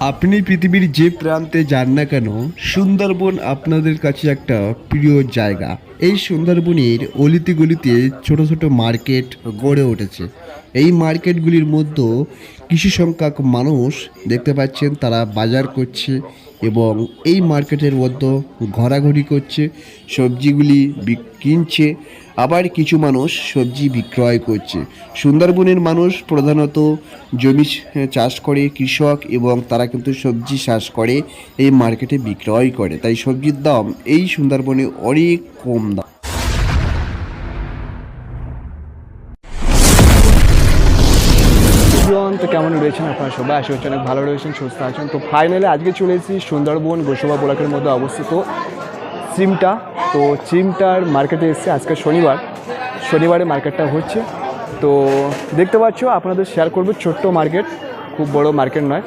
আপনি পৃথিবীর যে প্রান্তে যান না কেন, সুন্দরবন আপনাদের কাছে একটা প্রিয় জায়গা। এই সুন্দরবনের অলিতে গলিতে ছোট ছোট মার্কেট গড়ে উঠেছে। এই মার্কেটগুলির মধ্যে কিছু সংখ্যক মানুষ দেখতে পাচ্ছেন, তারা বাজার করছে এবং এই মার্কেটের মধ্যে ঘোরাঘুরি করছে, সবজিগুলি কিনছে, আবার কিছু মানুষ সবজি বিক্রয় করছে। সুন্দরবনের মানুষ প্রধানত জমি চাষ করে, কৃষক, এবং তারা কিন্তু সবজি চাষ করে এই মার্কেটে বিক্রয় করে, তাই সবজির দাম এই সুন্দরবনে অনেক কম দাম। তো কেমন রয়েছেন আপনারা সবাই? আশা করছি অনেক ভালো রয়েছেন, সুস্থ আছেন। তো ফাইনালি আজকে চলে এসেছি সুন্দরবন গোসাবা ব্লকের মধ্যে অবস্থিত চিমটা। তো চিমটার মার্কেটে এসেছে আজকে শনিবারে মার্কেটটা হচ্ছে। তো দেখতে পাচ্ছ, আপনাদের শেয়ার করবো ছোট্ট মার্কেট, খুব বড় মার্কেট নয়।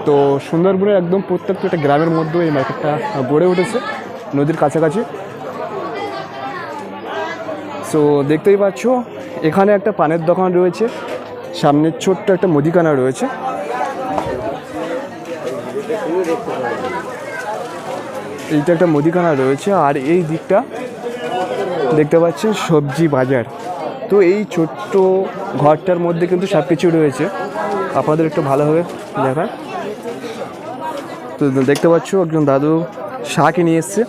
তো সুন্দরবনের একদম প্রত্যেকটা গ্রামের মধ্যে এই মার্কেটটা গড়ে উঠেছে, নদীর কাছাকাছি। সো দেখতেই পাচ্ছ, এখানে একটা পানের দোকান রয়েছে, সামনে ছোট্ট একটা মুদিখানা রয়েছে। এইটা একটা মুদিখানা রয়েছে, আর এই দিকটা দেখতে পাচ্ছেন সবজি বাজার। তো এই ছোট্ট ঘরটার মধ্যে কিন্তু সব কিছু রয়েছে, আপনাদের একটু ভালোভাবে দেখায়। তো দেখতে পাচ্ছ একজন দাদু শাকই নিয়ে এসছে,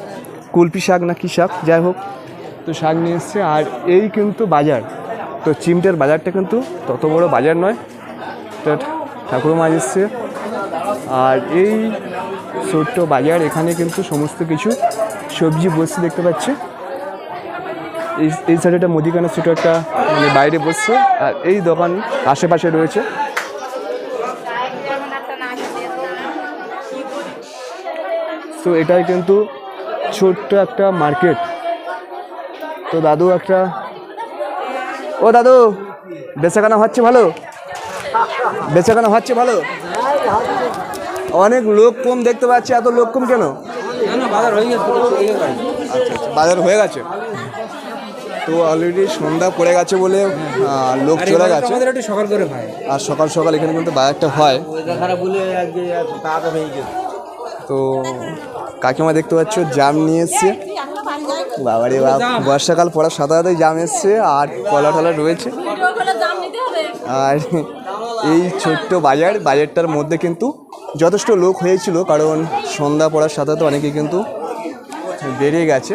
কুলপি শাক না কি শাক, যাই হোক, তো শাক নিয়ে এসছে। আর এই কিন্তু বাজার, তো চিমটের বাজারটা কিন্তু তত বড় বাজার নয়, তো ঠাকুর মাছ এসছে। আর এই ছোট্ট বাজার, এখানে কিন্তু সমস্ত কিছু সবজি বসছে দেখতে পাচ্ছে। এই সাইডে একটা মুদিখানা ছোটো একটা মানে বাইরে বসছে, আর এই দোকান আশেপাশে রয়েছে। তো এটাই কিন্তু ছোট্ট একটা মার্কেট। তো দাদু একটা, ও দাদু, বেচাকেনা হচ্ছে ভালো? বেচাকেনা হচ্ছে ভালো? অনেক লোক কম দেখতে পাচ্ছি, এত লোক কম কেন? বাজার হয়ে গেছে। আচ্ছা, বাজার হয়ে গেছে। তো অলরেডি সন্ধ্যা পড়ে গেছে বলে লোক চলে গেছে, সকাল করে ভাই। আর সকাল সকাল এখানে কিন্তু বাজারটা হয়। তো কাকিমা দেখতে পাচ্ছ জাম নিয়ে এসছে, বাবারে বাপ, বর্ষাকাল পড়ার সাথে সাথে জাম এসছে, আর কলা টলা রয়েছে। আর এই ছোট্ট বাজারটার মধ্যে কিন্তু যথেষ্ট লোক হয়েছিল, কারণ সন্ধ্যা পড়ার সাথে সাথে অনেকে কিন্তু বেরিয়ে গেছে।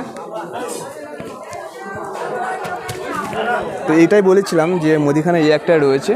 তো এইটাই বলেছিলাম যে মুদিখানা এই একটা রয়েছে,